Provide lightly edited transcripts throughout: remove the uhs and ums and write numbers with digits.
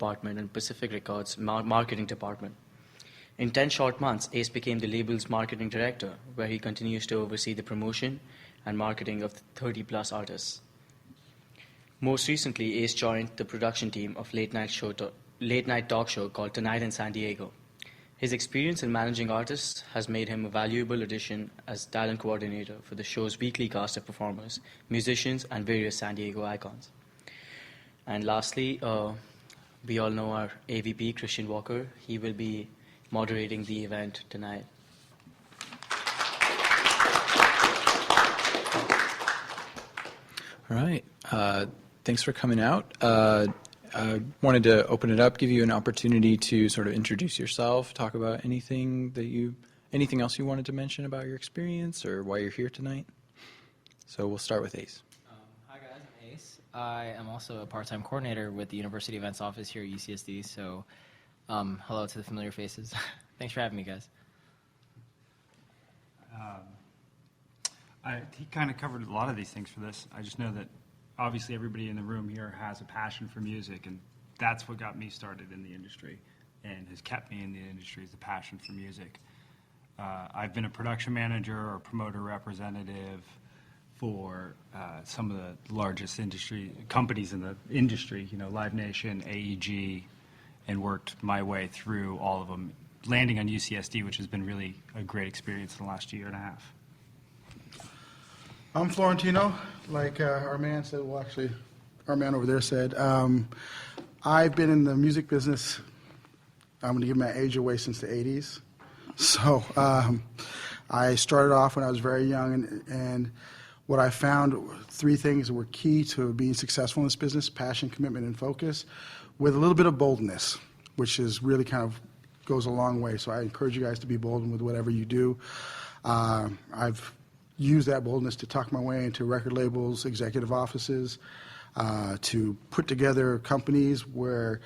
department and Pacific Records marketing department. In 10 short months, Ace became the label's marketing director, where he continues to oversee the promotion and marketing of 30-plus artists. Most recently, Ace joined the production team of late-night talk show called Tonight in San Diego. His experience in managing artists has made him a valuable addition as talent coordinator for the show's weekly cast of performers, musicians, and various San Diego icons. And lastly, we all know our AVP, Christian Walker. He will be moderating the event tonight. All right. Thanks for coming out. I wanted to open it up, give you an opportunity to sort of introduce yourself, talk about anything else you wanted to mention about your experience or why you're here tonight. So we'll start with Ace. Hi guys, I'm Ace. I am also a part-time coordinator with the University Events Office here at UCSD, so hello to the familiar faces. Thanks for having me, guys. He kind of covered a lot of these things for this. I just know that obviously everybody in the room here has a passion for music, and that's what got me started in the industry and has kept me in the industry, is the passion for music. I've been a production manager or promoter representative for some of the largest companies in the industry, Live Nation, AEG, and worked my way through all of them, landing on UCSD, which has been really a great experience in the last year and a half. I'm Florentino, like our man said, well, actually, our man over there said. I've been in the music business, I'm going to give my age away, since the 80s. So I started off when I was very young, and what I found, 3 things were key to being successful in this business: passion, commitment, and focus, with a little bit of boldness, which is really kind of goes a long way. So I encourage you guys to be bold with whatever you do. I've use that boldness to talk my way into record labels, executive offices, to put together companies where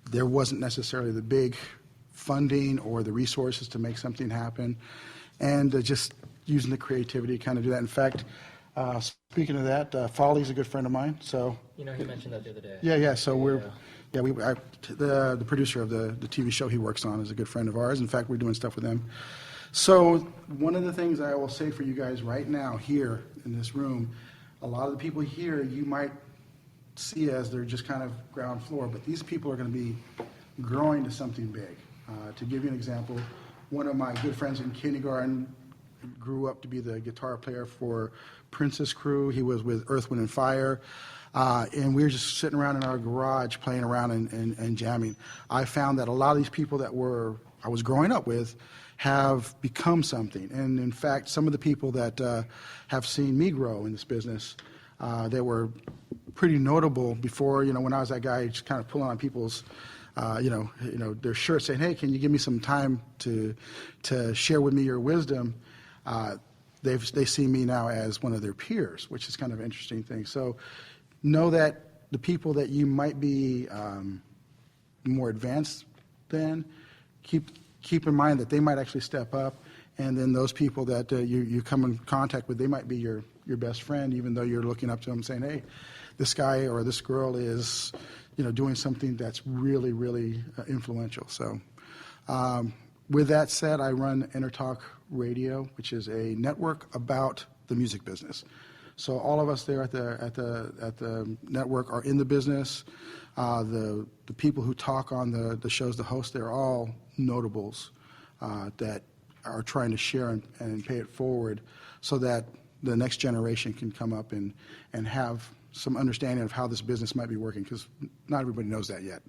there wasn't necessarily the big funding or the resources to make something happen, and just using the creativity to kind of do that. In fact, speaking of that, Folly's a good friend of mine. So He mentioned that the other day. yeah. So the producer of the TV show he works on is a good friend of ours. In fact, we're doing stuff with them. So one of the things I will say for you guys right now here in this room, a lot of the people here you might see as they're just kind of ground floor, but these people are going to be growing to something big. To give you an example, one of my good friends in kindergarten grew up to be the guitar player for Prince's crew. He was with Earth, Wind, and Fire. And we were just sitting around in our garage playing around and jamming. I found that a lot of these people that I was growing up with have become something. And in fact, some of the people that have seen me grow in this business, they were pretty notable before, when I was that guy just kind of pulling on people's, their shirts saying, hey, can you give me some time to share with me your wisdom? They see me now as one of their peers, which is kind of an interesting thing. So know that the people that you might be more advanced than, keep in mind that they might actually step up, and then those people that you come in contact with, they might be your best friend, even though you're looking up to them saying, hey, this guy or this girl is doing something that's really, really influential. So with that said, I run Intertalk Radio, which is a network about the music business. So all of us there at the network are in the business. The people who talk on the shows, the hosts, they're all notables that are trying to share and pay it forward so that the next generation can come up and have some understanding of how this business might be working, because not everybody knows that yet.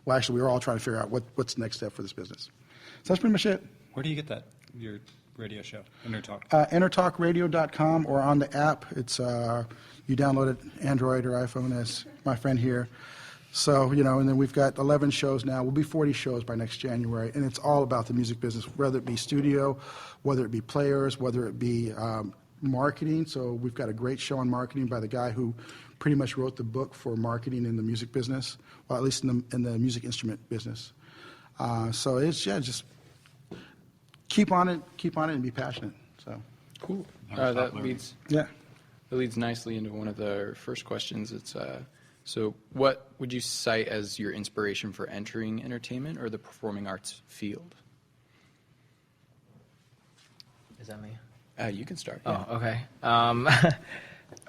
Well, actually, we're all trying to figure out what's the next step for this business. So that's pretty much it. Where do you get that, your radio show, Intertalk? Intertalkradio.com, or on the app. It's you download it, Android or iPhone, as my friend here. So, and then we've got 11 shows now. We'll be 40 shows by next January, and it's all about the music business, whether it be studio, whether it be players, whether it be marketing. So we've got a great show on marketing by the guy who pretty much wrote the book for marketing in the music business, well, at least in the music instrument business. So it's, just keep on it and be passionate. So cool. That leads Yeah. It leads nicely into one of the first questions. It's So what would you cite as your inspiration for entering entertainment or the performing arts field? Is that me? You can start. Yeah. Oh, okay.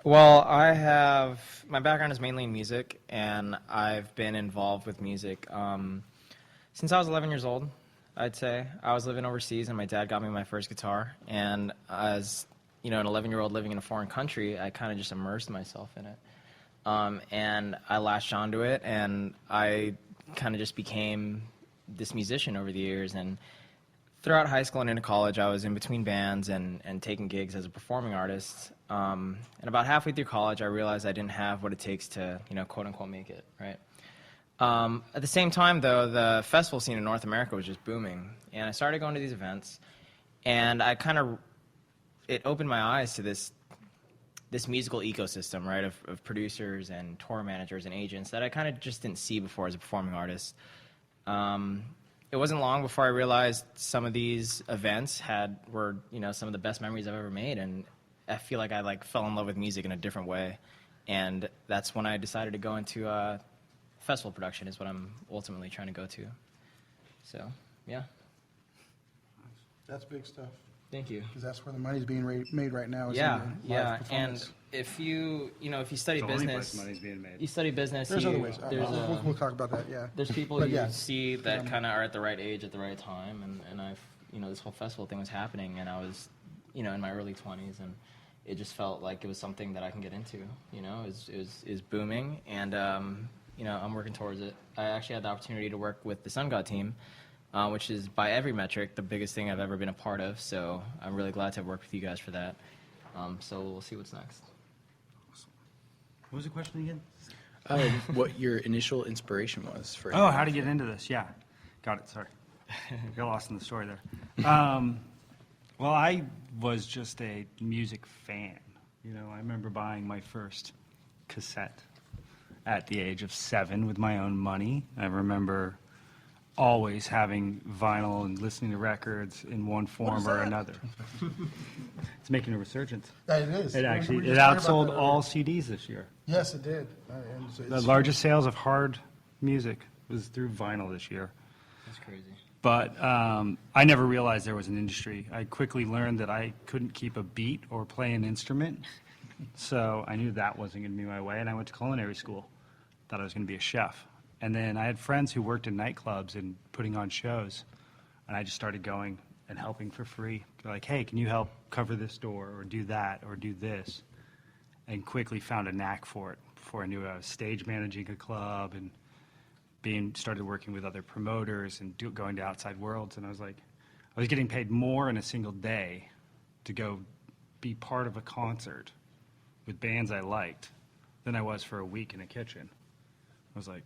Well, my background is mainly in music, and I've been involved with music since I was 11 years old, I'd say. I was living overseas, and my dad got me my first guitar, and as an 11-year-old living in a foreign country, I kind of just immersed myself in it. And I latched onto it, and I kind of just became this musician over the years. And throughout high school and into college, I was in between bands and taking gigs as a performing artist. And about halfway through college, I realized I didn't have what it takes to, quote-unquote, make it, right? At the same time, though, the festival scene in North America was just booming. And I started going to these events, and it opened my eyes to this musical ecosystem, right, of producers and tour managers and agents that I kind of just didn't see before as a performing artist. It wasn't long before I realized some of these events were some of the best memories I've ever made, and I feel like I fell in love with music in a different way, and that's when I decided to go into festival production is what I'm ultimately trying to go to. So, yeah. That's big stuff. Thank you. Because that's where the money's being made right now. Is Yeah, in yeah, live performance. and if you study It's the only place business, money's being made. you study business. There's other ways. We'll talk about that. Yeah. There's people But you yeah. see that kind of are at the right age at the right time, and I've this whole festival thing was happening, and I was in my early 20s, and it just felt like it was something that I can get into. It was booming, and I'm working towards it. I actually had the opportunity to work with the Sun God team, which is by every metric the biggest thing I've ever been a part of. So I'm really glad to have worked with you guys for that. So we'll see what's next. What was the question again? What your initial inspiration was for Oh, how to get into this? Yeah, got it. Sorry, got lost in the story there. Well, I was just a music fan. I remember buying my first cassette at the age of 7 with my own money. I remember always having vinyl and listening to records in one form or another. It's making a resurgence. It is. It We actually were it just talking about outsold that all earlier. CDs this year. Yes, it did. The largest sales of hard music was through vinyl this year. That's crazy. But I never realized there was an industry. I quickly learned that I couldn't keep a beat or play an instrument, so I knew that wasn't going to be my way, and I went to culinary school. Thought I was going to be a chef. And then I had friends who worked in nightclubs and putting on shows, and I just started going and helping for free. They're like, hey, can you help cover this door or do that or do this? And quickly found a knack for it before I knew I was stage managing a club and started working with other promoters and going to outside worlds. And I was getting paid more in a single day to go be part of a concert with bands I liked than I was for a week in a kitchen. I was like,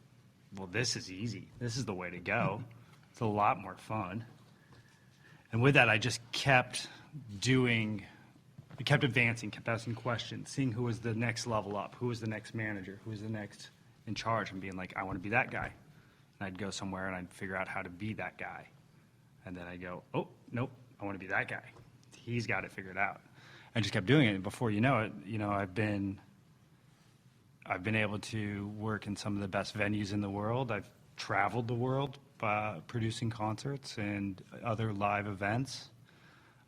well, this is easy. This is the way to go. It's a lot more fun. And with that, I just kept advancing, kept asking questions, seeing who was the next level up, who was the next manager, who was the next in charge, and being like, I want to be that guy. And I'd go somewhere and I'd figure out how to be that guy. And then I'd go, oh, nope, I want to be that guy. He's got it figured out. I just kept doing it. And before you know it, I've been able to work in some of the best venues in the world. I've traveled the world producing concerts and other live events.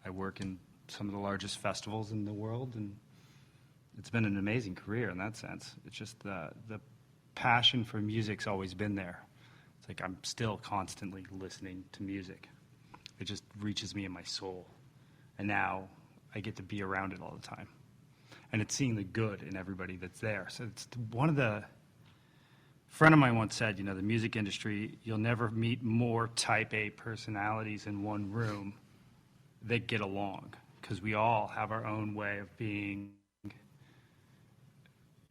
I work in some of the largest festivals in the world, and it's been an amazing career in that sense. It's just the passion for music's always been there. It's like I'm still constantly listening to music. It just reaches me in my soul. And now I get to be around it all the time. And it's seeing the good in everybody that's there. So it's a friend of mine once said, the music industry, you'll never meet more type A personalities in one room that get along, because we all have our own way of being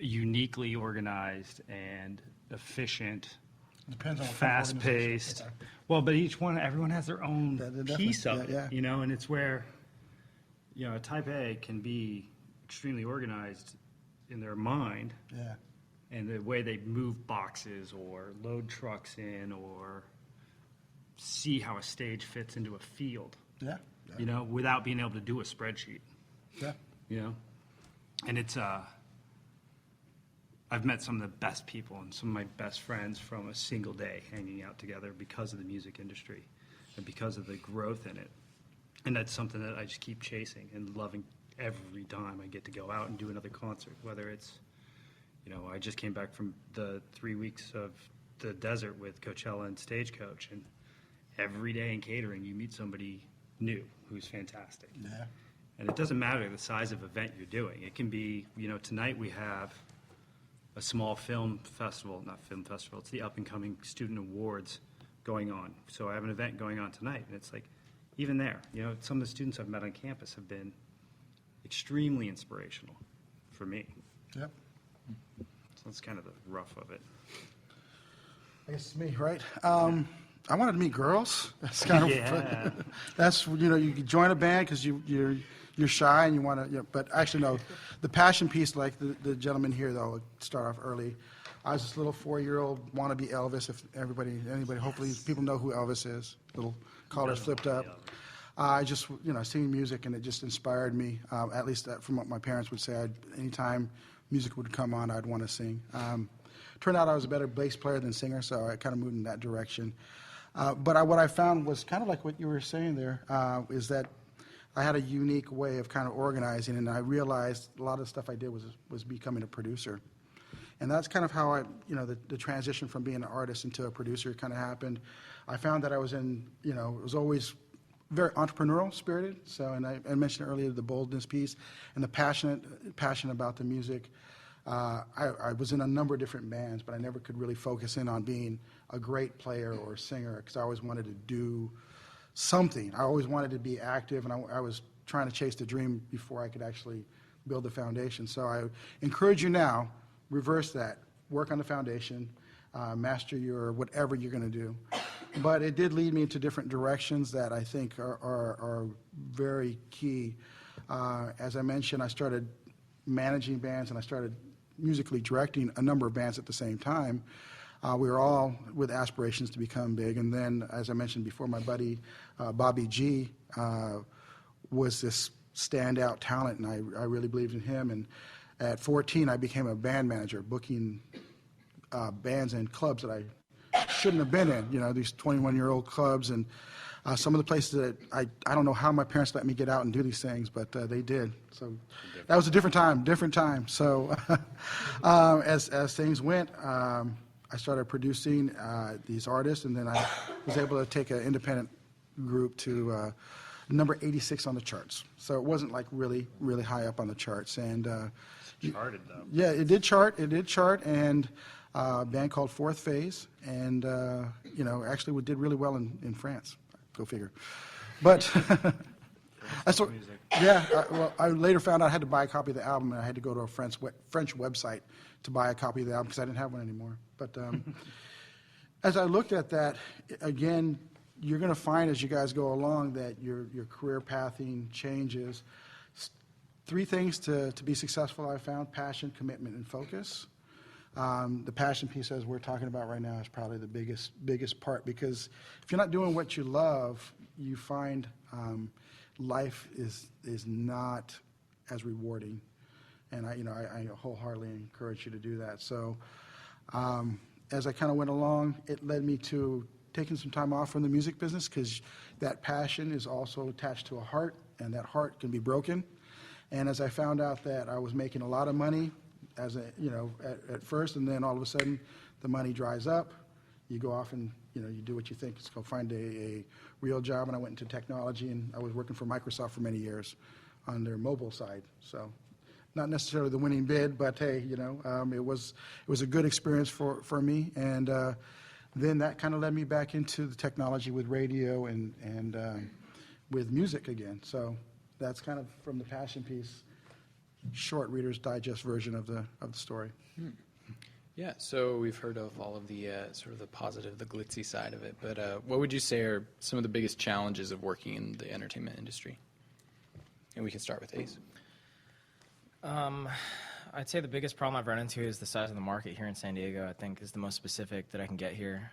uniquely organized and efficient, Depends on what kind of fast-paced. organization. Well, but everyone has their own They're piece of different. it, Yeah. and it's where, a type A can be extremely organized in their mind Yeah. and the way they move boxes or load trucks in or see how a stage fits into a field, Yeah. without being able to do a spreadsheet, Yeah. And it's, I've met some of the best people and some of my best friends from a single day hanging out together because of the music industry and because of the growth in it. And that's something that I just keep chasing and loving every time I get to go out and do another concert, whether it's, I just came back from the 3 weeks of the desert with Coachella and Stagecoach, and every day in catering you meet somebody new who's fantastic. Yeah. And it doesn't matter the size of event you're doing. It can be, tonight we have a small film festival, not film festival, it's the Up and Coming Student Awards going on. So I have an event going on tonight, and it's like, even there, some of the students I've met on campus have been extremely inspirational for me. Yep. So that's kind of the rough of it. I guess it's me, right? I wanted to meet girls. That's kind of Yeah. that's you join a band because you're shy and you want to. But actually, no, the passion piece, like the gentleman here, though, start off early. I was this little 4-year-old wannabe Elvis. If anybody, hopefully people know who Elvis is. Little collars flipped up. I just singing music, and it just inspired me. At least from what my parents would say. Anytime music would come on, I'd want to sing. Turned out I was a better bass player than singer, so I kind of moved in that direction. But what I found was kind of like what you were saying there, is that I had a unique way of kind of organizing, and I realized a lot of the stuff I did was becoming a producer. And that's kind of how the transition from being an artist into a producer kind of happened. I found that I was was always very entrepreneurial spirited. So, and I mentioned earlier the boldness piece and the passion about the music. I was in a number of different bands, but I never could really focus in on being a great player or a singer because I always wanted to do something. I always wanted to be active, and I was trying to chase the dream before I could actually build the foundation. So I encourage you now, reverse that. Work on the foundation, master your whatever you're going to do. But it did lead me into different directions that I think are very key. As I mentioned, I started managing bands, and I started musically directing a number of bands at the same time. We were all with aspirations to become big. And then, as I mentioned before, my buddy Bobby G was this standout talent, and I really believed in him. And at 14, I became a band manager, booking bands in clubs that I shouldn't have been in, these 21-year-old clubs. And some of the places that I don't know how my parents let me get out and do these things, but they did. So that was a different time. So as things went, I started producing these artists, and then I was able to take an independent group to number 86 on the charts. So it wasn't like really, really high up on the charts. And Charted, though. yeah, it did chart, and a band called Fourth Phase, and actually we did really well in France. Go figure. But that's what, yeah. I later found out I had to buy a copy of the album, and I had to go to a French website to buy a copy of the album because I didn't have one anymore. But as I looked at that, again, you're going to find as you guys go along that your career pathing changes. 3 things to be successful I found: passion, commitment, and focus. The passion piece, as we're talking about right now, is probably the biggest part, because if you're not doing what you love, you find life is not as rewarding. And I wholeheartedly encourage you to do that. So as I kind of went along, it led me to taking some time off from the music business, because that passion is also attached to a heart, and that heart can be broken. And as I found out that I was making a lot of money at first, and then all of a sudden the money dries up, you go off and you do what you think. Let's go find a real job. And I went into technology, and I was working for Microsoft for many years on their mobile side. So not necessarily the winning bid, but hey, it was a good experience for me. And then that kind of led me back into the technology with radio and with music again. So that's kind of from the passion piece, short Reader's Digest version of the story. Yeah, so we've heard of all of the sort of the positive, the glitzy side of it, but what would you say are some of the biggest challenges of working in the entertainment industry? And we can start with Ace. I'd say the biggest problem I've run into is the size of the market here in San Diego. I think is the most specific that I can get here.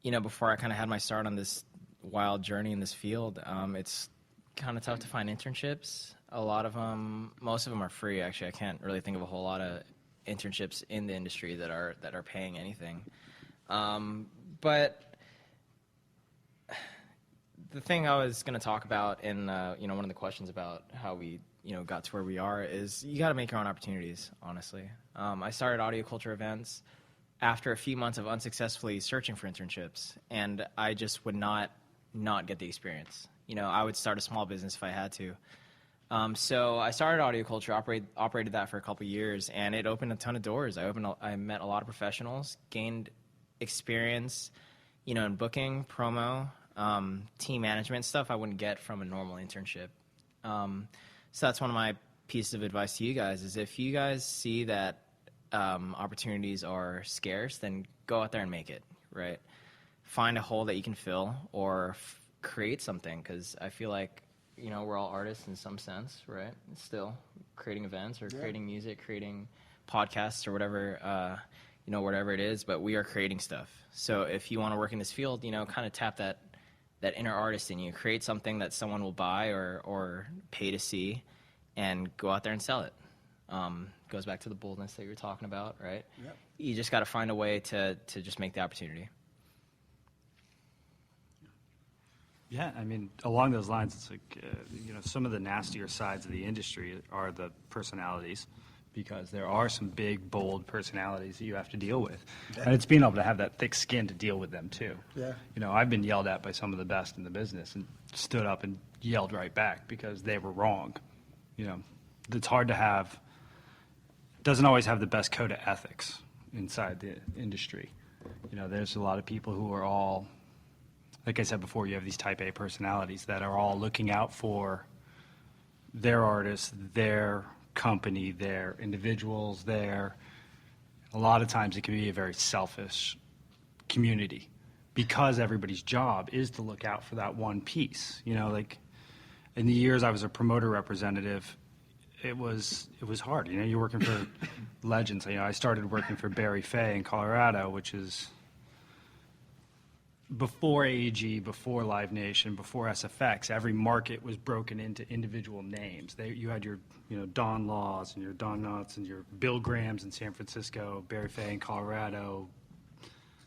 Before I kind of had my start on this wild journey in this field, it's kind of tough to find internships. A lot of them, most of them are free, actually. I can't really think of a whole lot of internships in the industry that are paying anything. But the thing I was going to talk about in one of the questions about how we got to where we are is you got to make your own opportunities. Honestly, I started audio culture events after a few months of unsuccessfully searching for internships, and I just would not get the experience. I would start a small business if I had to. So I started audio culture, operated that for a couple years, and it opened a ton of doors. I met a lot of professionals, gained experience, in booking, promo, team management stuff I wouldn't get from a normal internship. So that's one of my pieces of advice to you guys is if you guys see that opportunities are scarce, then go out there and make it, right? Find a hole that you can fill or create something, because I feel like, we're all artists in some sense, right? Still creating events or creating music, creating podcasts or whatever, whatever it is, but we are creating stuff. So if you want to work in this field, kind of tap that inner artist in you, create something that someone will buy or pay to see, and go out there and sell it. Goes back to the boldness that you were talking about, right? Yep. You just got to find a way to just make the opportunity. Yeah, I mean, along those lines, it's like, some of the nastier sides of the industry are the personalities, because there are some big, bold personalities that you have to deal with. Yeah. And it's being able to have that thick skin to deal with them, too. Yeah. I've been yelled at by some of the best in the business and stood up and yelled right back because they were wrong. It's hard to have, doesn't always have the best code of ethics inside the industry. There's a lot of people who are all, like I said before, you have these type A personalities that are all looking out for their artists, their company, their individuals, a lot of times it can be a very selfish community because everybody's job is to look out for that one piece. Like in the years I was a promoter representative, it was hard. You're working for legends. I started working for Barry Fay in Colorado, which is before AEG, before Live Nation, before SFX. Every market was broken into individual names. You had your Don Laws and your Don Knotts and your Bill Grahams in San Francisco, Barry Fay in Colorado,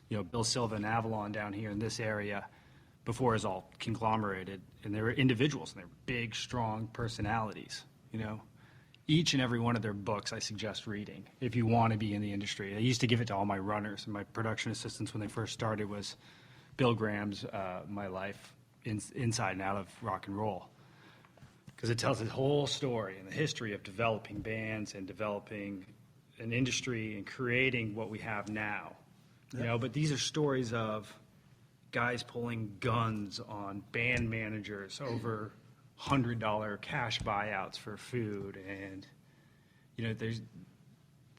Bill Silva in Avalon down here in this area, before it was all conglomerated. And they were individuals, and they were big, strong personalities. Each and every one of their books I suggest reading if you want to be in the industry. I used to give it to all my runners and my production assistants when they first started was Bill Graham's My Life Inside and Out of Rock and Roll, because it tells his whole story and the history of developing bands and developing an industry and creating what we have now. Yep. But these are stories of guys pulling guns on band managers over $100 cash buyouts for food, and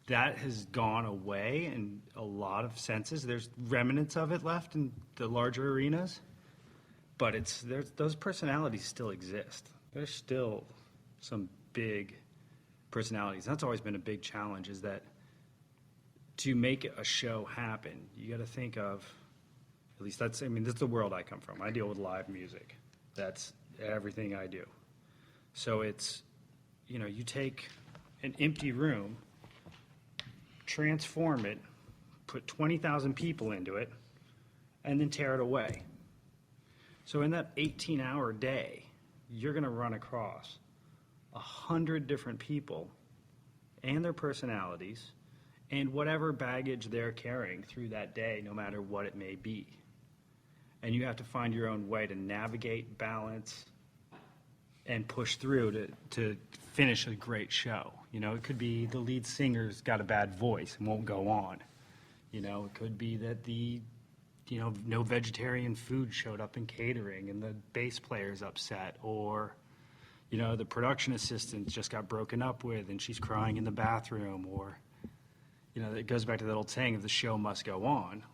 that has gone away in a lot of senses. There's remnants of it left in the larger arenas, but those personalities still exist. There's still some big personalities. That's always been a big challenge, is that to make a show happen, you got to think of, at least that's the world I come from. I deal with live music. That's everything I do. So it's, you take an empty room, transform it, put 20,000 people into it, and then tear it away. So in that 18-hour day, you're going to run across 100 different people and their personalities and whatever baggage they're carrying through that day, no matter what it may be. And you have to find your own way to navigate, balance, and push through to finish a great show. It could be the lead singer's got a bad voice and won't go on. It could be that no vegetarian food showed up in catering and the bass player's upset, or, the production assistant just got broken up with and she's crying in the bathroom, or, it goes back to that old saying of the show must go on.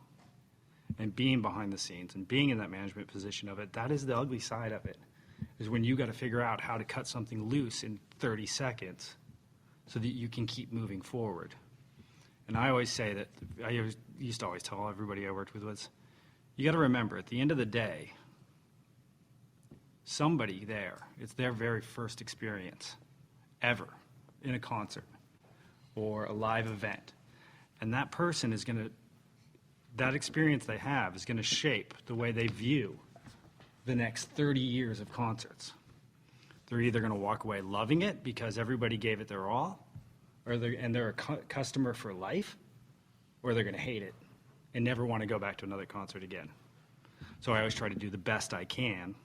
And being behind the scenes and being in that management position of it, that is the ugly side of it, is when you got to figure out how to cut something loose in 30 seconds so that you can keep moving forward. And I always say that, I used to always tell everybody I worked with was, you got to remember, at the end of the day, somebody there, it's their very first experience ever in a concert, or a live event. And that person is going to, that experience they have is going to shape the way they view the next 30 years of concerts. They're either going to walk away loving it because everybody gave it their all, or they're a customer for life, or they're going to hate it and never want to go back to another concert again. So I always try to do the best I can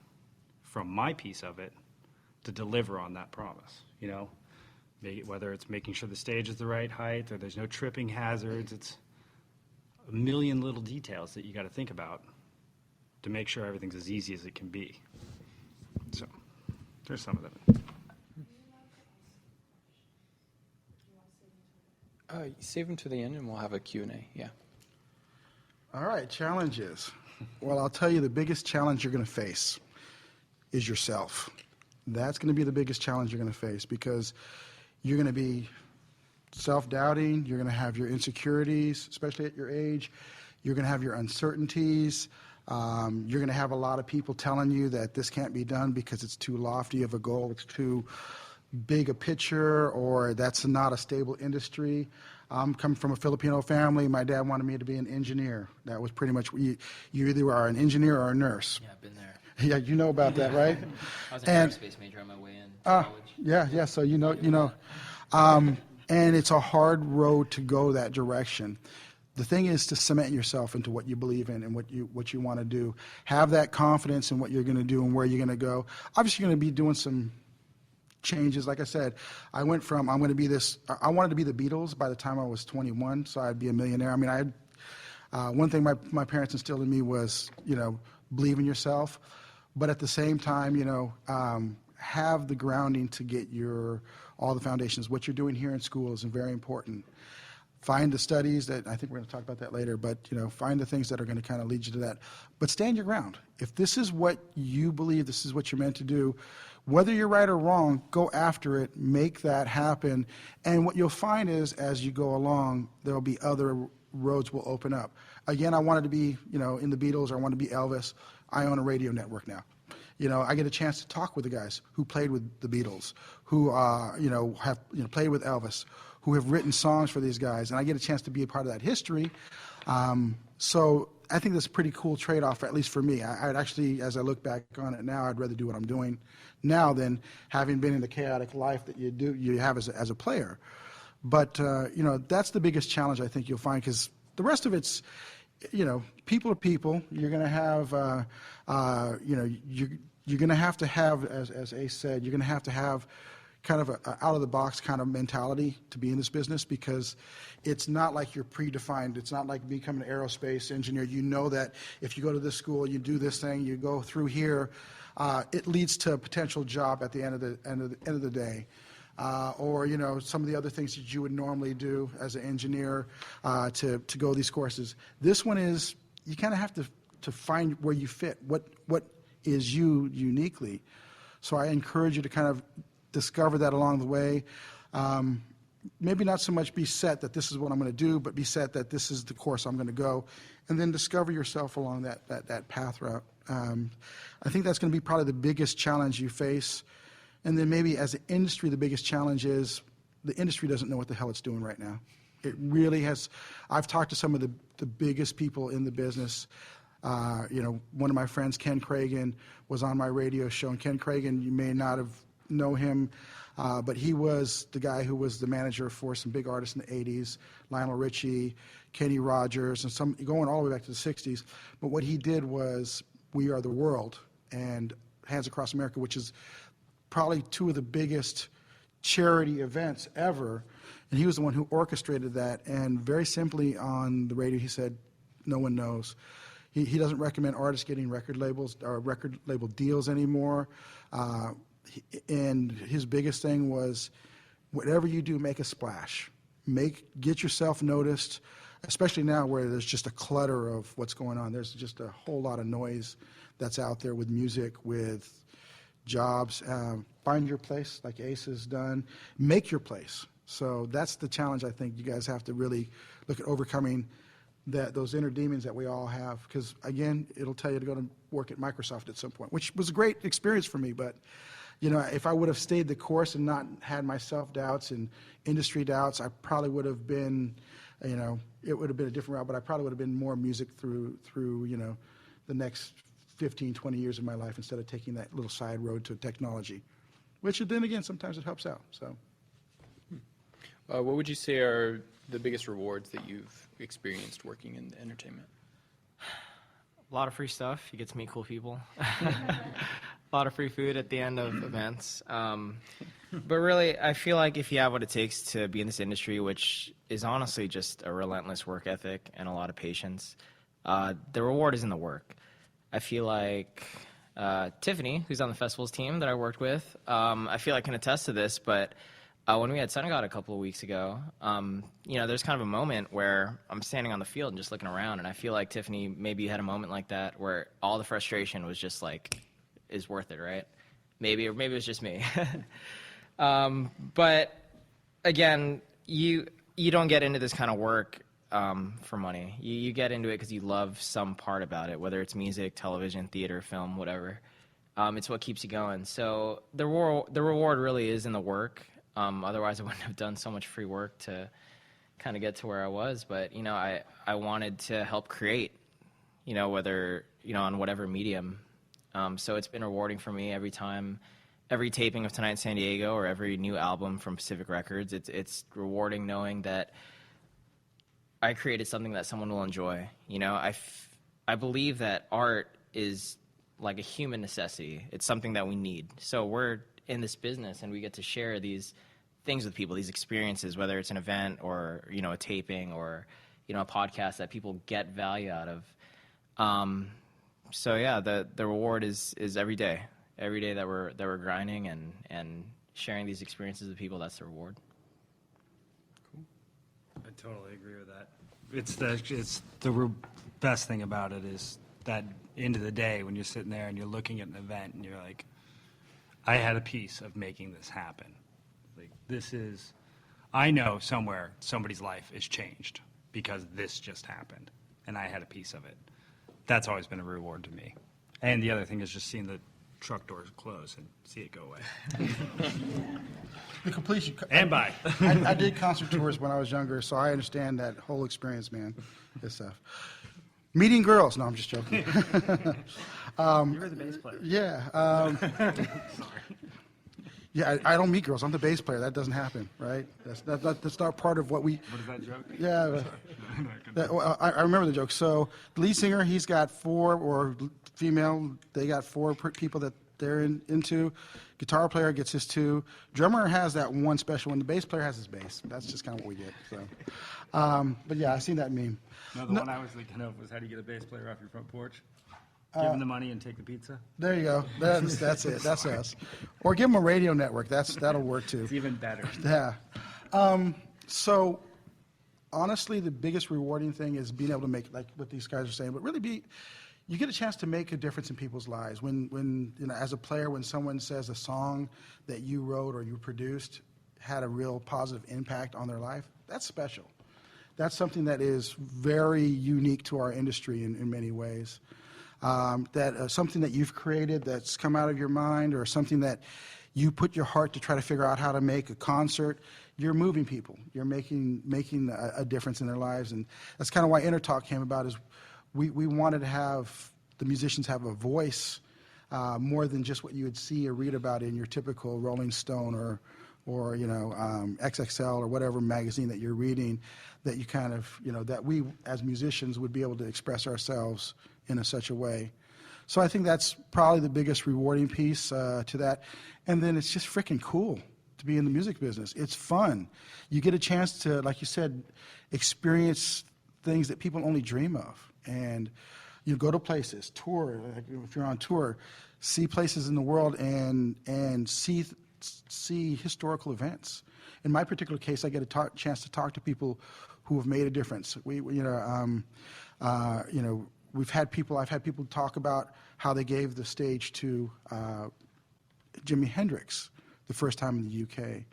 from my piece of it to deliver on that promise, you know? Whether it's making sure the stage is the right height or there's no tripping hazards, it's a million little details that you got to think about to make sure everything's as easy as it can be. So there's some of them. Save them to the end and we'll have a Q&A, yeah. All right, challenges. Well, I'll tell you the biggest challenge you're going to face is yourself. That's going to be the biggest challenge you're going to face because you're going to be self-doubting. You're going to have your insecurities, especially at your age. You're going to have your uncertainties. You're going to have a lot of people telling you that this can't be done because it's too lofty of a goal. It's too big a picture, or that's not a stable industry. I'm coming from a Filipino family. My dad wanted me to be an engineer. That was pretty much, you either are an engineer or a nurse. Yeah, I've been there. Yeah, you know about that, right? I was an aerospace major on my way in college. Yeah, so you know. And it's a hard road to go that direction. The thing is to cement yourself into what you believe in and what you want to do. Have that confidence in what you're going to do and where you're going to go. Obviously, you're going to be doing some changes. Like I said, I went from I wanted to be the Beatles by the time I was 21, so I'd be a millionaire. I mean, one thing my parents instilled in me was, believe in yourself, but at the same time, have the grounding to get all the foundations. What you're doing here in school is very important. Find the studies that, I think we're going to talk about that later, but find the things that are going to kind of lead you to that. But stand your ground. If this is what you believe, this is what you're meant to do, whether you're right or wrong, go after it, make that happen. And what you'll find is, as you go along, there'll be other roads will open up. Again, I wanted to be, in the Beatles, or I wanted to be Elvis. I own a radio network now. I get a chance to talk with the guys who played with the Beatles, who have played with Elvis, who have written songs for these guys, and I get a chance to be a part of that history. So I think that's a pretty cool trade-off, at least for me. I'd actually, as I look back on it now, I'd rather do what I'm doing now than having been in the chaotic life that you have as a player. But that's the biggest challenge I think you'll find, because the rest of it's, people are people. You're going to have, you're going to have, as Ace said, you're going to have kind of a out-of-the-box kind of mentality to be in this business, because it's not like you're predefined. It's not like becoming an aerospace engineer. You know that if you go to this school, you do this thing, you go through here, it leads to a potential job at the end of the day. Or some of the other things that you would normally do as an engineer to go these courses. This one is, you kind of have to find where you fit, what is you uniquely. So I encourage you to kind of discover that along the way. Maybe not so much be set that this is what I'm going to do, but be set that this is the course I'm going to go, and then discover yourself along that path route. I think that's going to be probably the biggest challenge you face. And then maybe as an industry, the biggest challenge is the industry doesn't know what the hell it's doing right now. It really has. I've talked to some of the biggest people in the business. One of my friends, Ken Cragen, was on my radio show. And Ken Cragen, you may not know him, but he was the guy who was the manager for some big artists in the 80s, Lionel Richie, Kenny Rogers, and some going all the way back to the 60s. But what he did was We Are the World and Hands Across America, which is probably two of the biggest charity events ever, and he was the one who orchestrated that. And very simply on the radio, he said, no one knows. He doesn't recommend artists getting record labels or record label deals anymore. And his biggest thing was, whatever you do, make a splash. Get yourself noticed, especially now where there's just a clutter of what's going on. There's just a whole lot of noise that's out there with music, with jobs. Find your place, like Ace has done. Make your place. So that's the challenge I think you guys have to really look at, overcoming those inner demons that we all have. Because, again, it'll tell you to go to work at Microsoft at some point, which was a great experience for me. But, if I would have stayed the course and not had my self-doubts and industry doubts, I probably would have been, it would have been a different route, but I probably would have been more music through the next 15, 20 years of my life instead of taking that little side road to technology, which then again, sometimes it helps out, so. What would you say are the biggest rewards that you've experienced working in entertainment? A lot of free stuff. You get to meet cool people. A lot of free food at the end of events. But really, I feel like if you have what it takes to be in this industry, which is honestly just a relentless work ethic and a lot of patience, the reward is in the work. I feel like Tiffany, who's on the festivals team that I worked with, I feel I can attest to this, but when we had Synagogue a couple of weeks ago, there's kind of a moment where I'm standing on the field and just looking around, and I feel like Tiffany, maybe you had a moment like that where all the frustration was just like, is worth it, right? Maybe it was just me. But again, you don't get into this kind of work for money. You get into it because you love some part about it, whether it's music, television, theater, film, whatever. It's what keeps you going. So the reward really is in the work. Otherwise, I wouldn't have done so much free work to kind of get to where I was. But, I wanted to help create, whether, on whatever medium. So it's been rewarding for me every taping of Tonight in San Diego or every new album from Pacific Records. It's rewarding knowing that I created something that someone will enjoy. I believe that art is like a human necessity. It's something that we need. So we're in this business and we get to share these things with people, these experiences, whether it's an event or a taping or a podcast that people get value out of. So yeah, the reward is every day that we're grinding and sharing these experiences with people. That's the reward. Cool. I totally agree with that. It's the best thing about it is that end of the day when you're sitting there and you're looking at an event and you're like, I had a piece of making this happen. Like I know somewhere somebody's life is changed because this just happened, and I had a piece of it. That's always been a reward to me. And the other thing is just seeing the truck doors close and see it go away. The completion. And bye. I did concert tours when I was younger, so I understand that whole experience, man. This stuff. Meeting girls. No, I'm just joking. You were the bass player. Yeah. Sorry. Yeah, I don't meet girls. I'm the bass player. That doesn't happen, right? That's not part of what we. What is that joke? Yeah. I remember the joke. So the lead singer, he's got 4, or female, they got 4 people that they're into. Guitar player gets his 2. Drummer has that one special one. The bass player has his bass. That's just kind of what we get. So, but yeah, I've seen that meme. No, the one I was thinking of was how do you get a bass player off your front porch? Give him the money and take the pizza. There you go. That's it. That's us. Or give them a radio network. That'll work too. It's even better. Yeah. So honestly, the biggest rewarding thing is being able to make, like what these guys are saying, but really you get a chance to make a difference in people's lives. When as a player, when someone says a song that you wrote or you produced had a real positive impact on their life, that's special. That's something that is very unique to our industry in many ways. Something that you've created that's come out of your mind, or something that you put your heart to try to figure out how to make a concert, you're moving people. You're making a difference in their lives. And that's kind of why Intertalk came about, is we wanted to have the musicians have a voice more than just what you would see or read about in your typical Rolling Stone or XXL or whatever magazine that you're reading, that you kind of, that we as musicians would be able to express ourselves in such a way. So I think that's probably the biggest rewarding piece to that. And then it's just freaking cool to be in the music business. It's fun. You get a chance to, like you said, experience things that people only dream of. And you go to places, tour, like if you're on tour, see places in the world and see historical events. In my particular case, I get a chance to talk to people who have made a difference. I've had people talk about how they gave the stage to Jimi Hendrix the first time in the UK.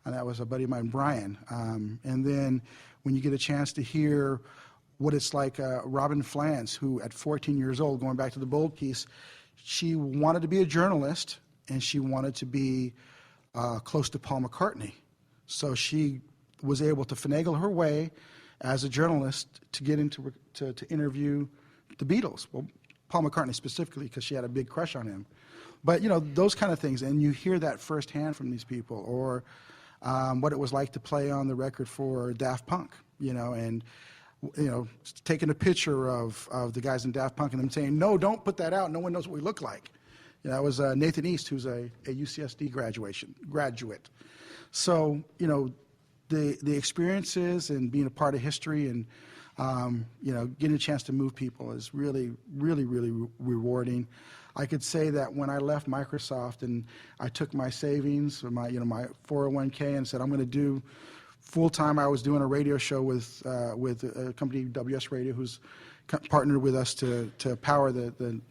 And that was a buddy of mine, Brian. And then when you get a chance to hear what it's like, Robin Flans, who at 14 years old, going back to the Bold piece, she wanted to be a journalist, and she wanted to be close to Paul McCartney. So she was able to finagle her way as a journalist to get into to interview the Beatles. Well, Paul McCartney specifically, because she had a big crush on him. But, you know, those kind of things, and you hear that firsthand from these people, or what it was like to play on the record for Daft Punk, you know, and, you know, taking a picture of the guys in Daft Punk and them saying, no, don't put that out, no one knows what we look like. You know, that was Nathan East, who's a UCSD graduate. So, you know, the experiences and being a part of history and, you know, getting a chance to move people is really, really, really rewarding. I could say that when I left Microsoft and I took my savings, or my 401k, and said I'm going to do full time. I was doing a radio show with a company, WS Radio, who's partnered with us to power the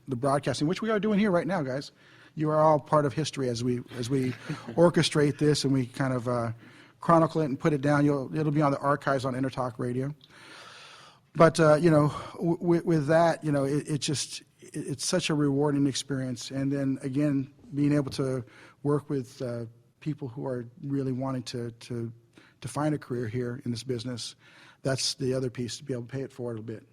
broadcasting, which we are doing here right now, guys. You are all part of history as we orchestrate this and we kind of chronicle it and put it down. It'll be on the archives on Intertalk Radio. But you know, with that, you know, it's such a rewarding experience. And then again, being able to work with people who are really wanting to find a career here in this business, that's the other piece, to be able to pay it forward a bit.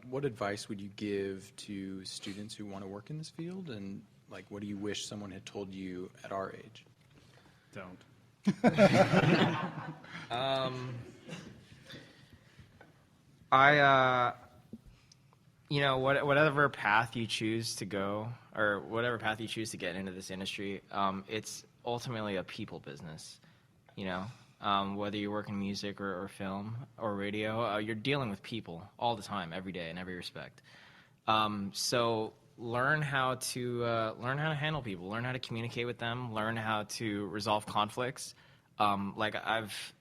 What advice would you give to students who want to work in this field, and like, what do you wish someone had told you at our age? Don't. You know, whatever path you choose to go, or whatever path you choose to get into this industry, it's ultimately a people business. You know, whether you work in music or film or radio, you're dealing with people all the time, every day, in every respect. So learn how to handle people, learn how to communicate with them, learn how to resolve conflicts. Like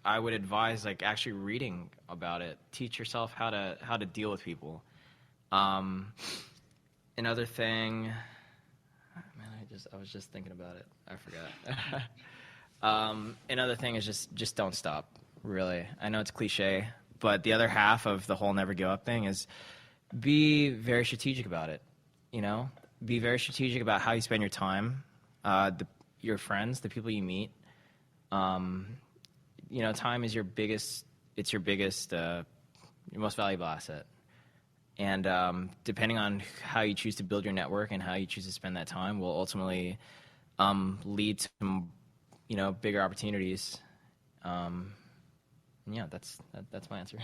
I would advise, like, actually reading about it. Teach yourself how to deal with people. Another thing, man, I was just thinking about it. I forgot. Another thing is just don't stop. Really, I know it's cliche, but the other half of the whole never give up thing is be very strategic about it. You know, be very strategic about how you spend your time, your friends, the people you meet. You know, time is your biggest, your most valuable asset. And depending on how you choose to build your network and how you choose to spend that time will ultimately lead to, you know, bigger opportunities. And yeah, that's my answer.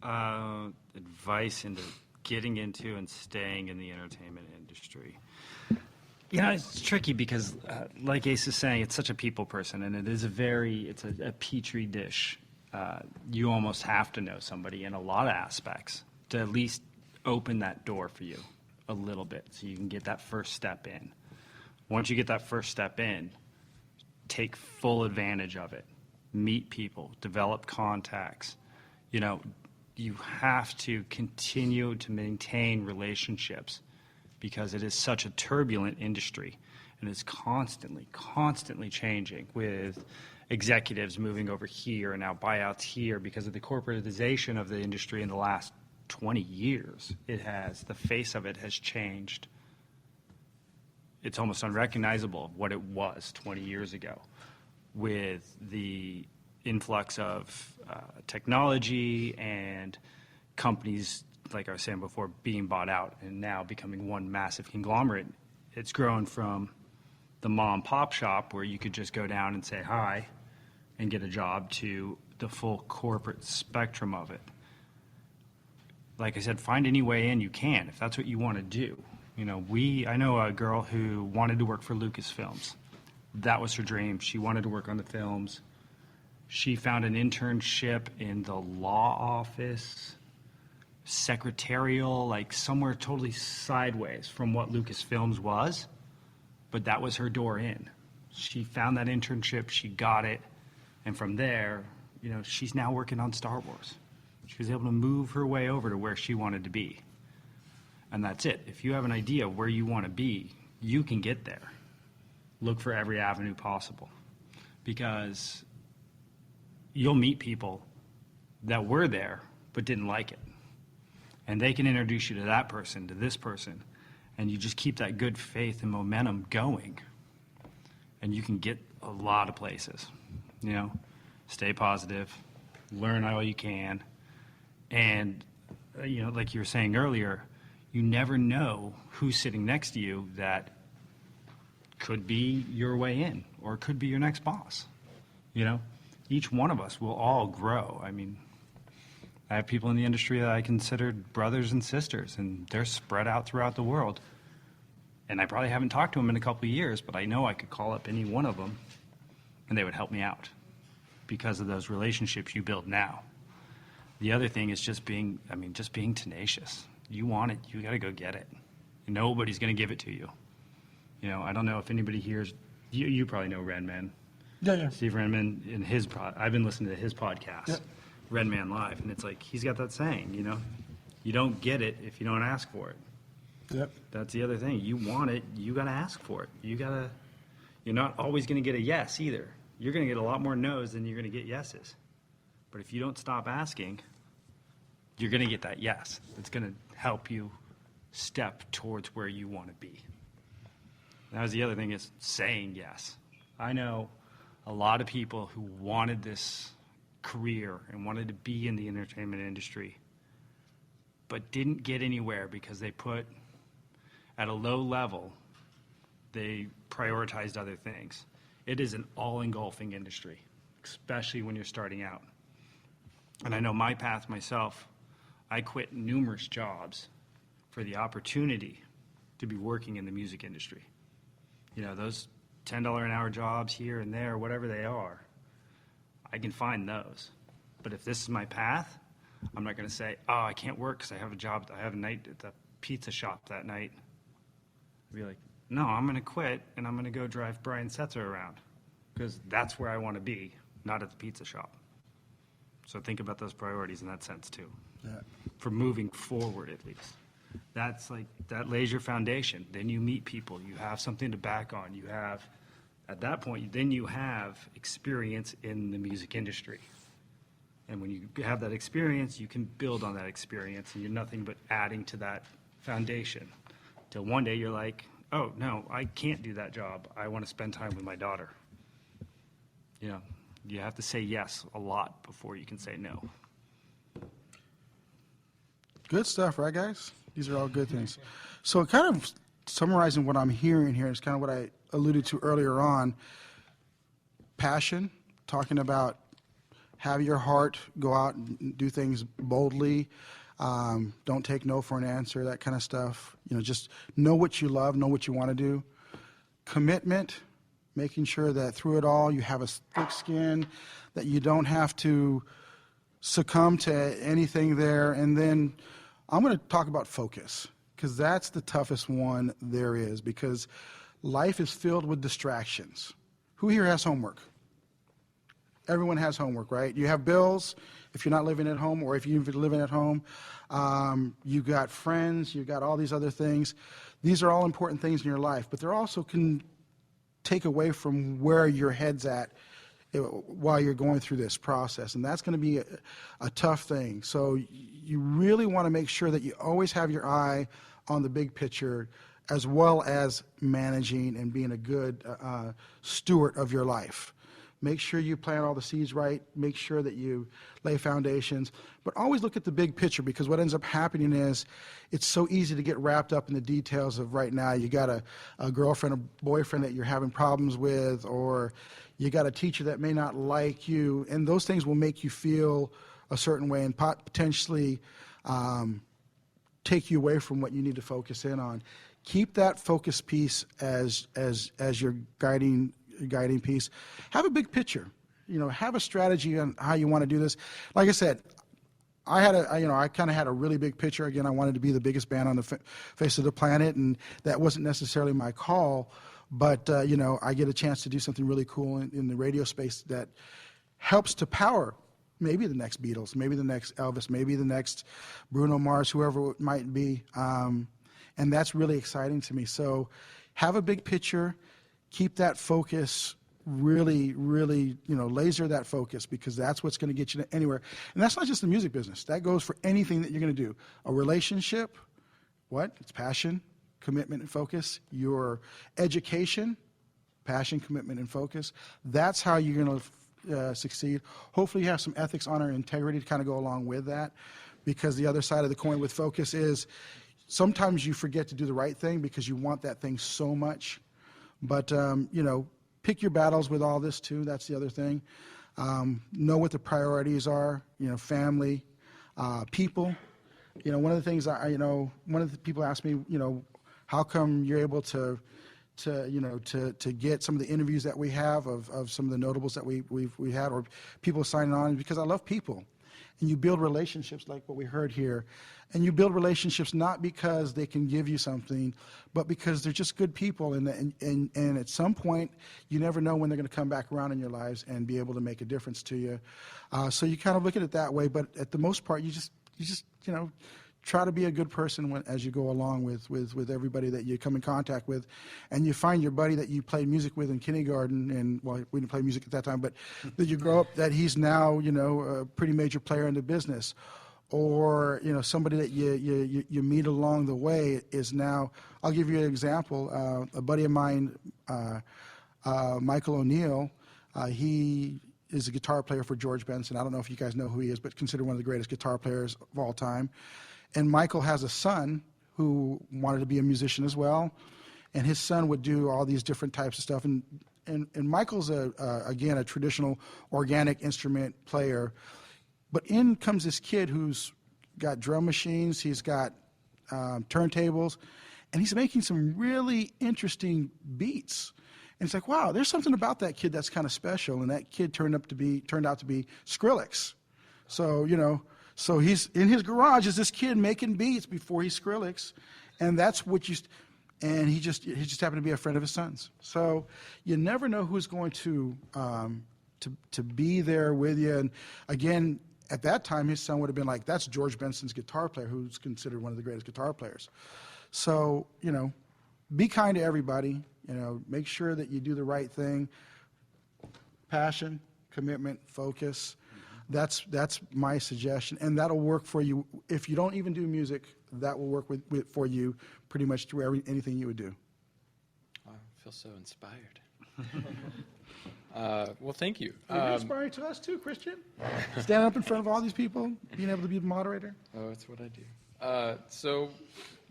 Advice into getting into and staying in the entertainment industry. You know, it's tricky because, like Ace is saying, it's such a people person, and it is it's a petri dish. You almost have to know somebody in a lot of aspects to at least open that door for you a little bit so you can get that first step in. Once you get that first step in, take full advantage of it. Meet people, develop contacts. You know, you have to continue to maintain relationships because it is such a turbulent industry and it's constantly changing with executives moving over here and now buyouts here because of the corporatization of the industry in the last 20 years. The face of it has changed. It's almost unrecognizable of what it was 20 years ago with the influx of technology and companies, like I was saying before, being bought out and now becoming one massive conglomerate. It's grown from the mom and pop shop where you could just go down and say hi and get a job to the full corporate spectrum of it. Like I said, find any way in you can if that's what you want to do. You know, I know a girl who wanted to work for Lucasfilms. That was her dream. She wanted to work on the films. She found an internship in the law office, secretarial, like somewhere totally sideways from what Lucasfilms was, but that was her door in. She found that internship, she got it, and from there, you know, she's now working on Star Wars. She was able to move her way over to where she wanted to be. And that's it. If you have an idea where you want to be, you can get there. Look for every avenue possible because you'll meet people that were there but didn't like it. And they can introduce you to that person, to this person, and you just keep that good faith and momentum going. And you can get a lot of places, you know. Stay positive, learn all you can, and, you know, like you were saying earlier, you never know who's sitting next to you that could be your way in or could be your next boss. You know, each one of us will all grow. I mean, I have people in the industry that I considered brothers and sisters, and they're spread out throughout the world. And I probably haven't talked to them in a couple of years, but I know I could call up any one of them, and they would help me out because of those relationships you build now. The other thing is just being tenacious. You want it, you got to go get it. Nobody's going to give it to you. You know, I don't know if anybody here's, you probably know Redman. Yeah. Steve Redman, I've been listening to his podcast, Yep. Redman Live, and it's like, he's got that saying, you know, you don't get it if you don't ask for it. Yep. That's the other thing. You want it, you got to ask for it. You're not always going to get a yes either. You're going to get a lot more no's than you're going to get yeses. But if you don't stop asking, you're going to get that yes. It's going to help you step towards where you want to be. That was the other thing, is saying yes. I know a lot of people who wanted this career and wanted to be in the entertainment industry, but didn't get anywhere because they put, at a low level, they prioritized other things. It is an all-engulfing industry, especially when you're starting out. And I know my path myself, I quit numerous jobs for the opportunity to be working in the music industry. You know, those $10 an hour jobs here and there, whatever they are, I can find those. But if this is my path, I'm not going to say, oh, I can't work because I have a job, I have a night at the pizza shop that night. I'd be like, no, I'm going to quit and I'm going to go drive Brian Setzer around because that's where I want to be, not at the pizza shop. So think about those priorities in that sense too. Yeah. For moving forward, at least. That's like, that lays your foundation. Then you meet people. You have something to back on. You have, at that point, then you have experience in the music industry. And when you have that experience, you can build on that experience, and you're nothing but adding to that foundation. Till one day you're like, oh, no, I can't do that job. I want to spend time with my daughter. You know, you have to say yes a lot before you can say no. Good stuff, right, guys? These are all good things. So kind of summarizing what I'm hearing here is kind of what I alluded to earlier on. Passion, talking about have your heart, go out and do things boldly. Don't take no for an answer, that kind of stuff. You know, just know what you love, know what you want to do. Commitment, making sure that through it all you have a thick skin, that you don't have to succumb to anything there. And then I'm going to talk about focus, because that's the toughest one there is, because life is filled with distractions. Who here has homework? Everyone has homework, right? You have bills if you're not living at home, or if you're living at home. You've got friends, you've got all these other things. These are all important things in your life, but they also can take away from where your head's at while you're going through this process, and that's going to be a tough thing. So you really want to make sure that you always have your eye on the big picture, as well as managing and being a good steward of your life. Make sure you plant all the seeds right. Make sure that you lay foundations. But always look at the big picture, because what ends up happening is it's so easy to get wrapped up in the details of right now. You got a girlfriend or boyfriend that you're having problems with, or you got a teacher that may not like you. And those things will make you feel a certain way and potentially take you away from what you need to focus in on. Keep that focus piece as your guiding piece. Have a big picture. You know, have a strategy on how you want to do this. Like I said, I kind of had a really big picture. Again, I wanted to be the biggest band on the face of the planet, and that wasn't necessarily my call. But I get a chance to do something really cool in the radio space that helps to power maybe the next Beatles, maybe the next Elvis, maybe the next Bruno Mars, whoever it might be. And that's really exciting to me. So have a big picture. Keep that focus really, really, laser that focus, because that's what's going to get you to anywhere. And that's not just the music business. That goes for anything that you're going to do. A relationship, it's passion, commitment, and focus. Your education, passion, commitment, and focus. That's how you're going to succeed. Hopefully you have some ethics, honor, and integrity to kind of go along with that, because the other side of the coin with focus is sometimes you forget to do the right thing because you want that thing so much. But, pick your battles with all this too. That's the other thing. Know what the priorities are, family, people. One of the things one of the people asked me, how come you're able to get some of the interviews that we have of some of the notables that we had, or people signing on, because I love people. And you build relationships like what we heard here. And you build relationships not because they can give you something, but because they're just good people. And at some point, you never know when they're going to come back around in your lives and be able to make a difference to you. So you kind of look at it that way. But at the most part, you just try to be a good person as you go along with everybody that you come in contact with. And you find your buddy that you played music with in kindergarten, and, well, we didn't play music at that time, but that you grow up, that he's now, a pretty major player in the business. Or, somebody that you meet along the way is now, I'll give you an example. A buddy of mine, Michael O'Neill, he is a guitar player for George Benson. I don't know if you guys know who he is, but considered one of the greatest guitar players of all time. And Michael has a son who wanted to be a musician as well, and his son would do all these different types of stuff. And Michael's again a traditional organic instrument player, but in comes this kid who's got drum machines, he's got turntables, and he's making some really interesting beats. And it's like, wow, there's something about that kid that's kind of special. And that kid turned out to be Skrillex. So so he's in his garage is this kid making beats before he's Skrillex, and that's what and he just happened to be a friend of his son's. So you never know who's going to be there with you. And again, at that time, his son would have been like, that's George Benson's guitar player, who's considered one of the greatest guitar players. So be kind to everybody. Make sure that you do the right thing. Passion, commitment, focus. That's my suggestion, and that'll work for you. If you don't even do music, that will work for you pretty much through anything you would do. I feel so inspired. Well, thank you. You're inspiring to us too, Christian. Standing up in front of all these people, being able to be the moderator. Oh, that's what I do. So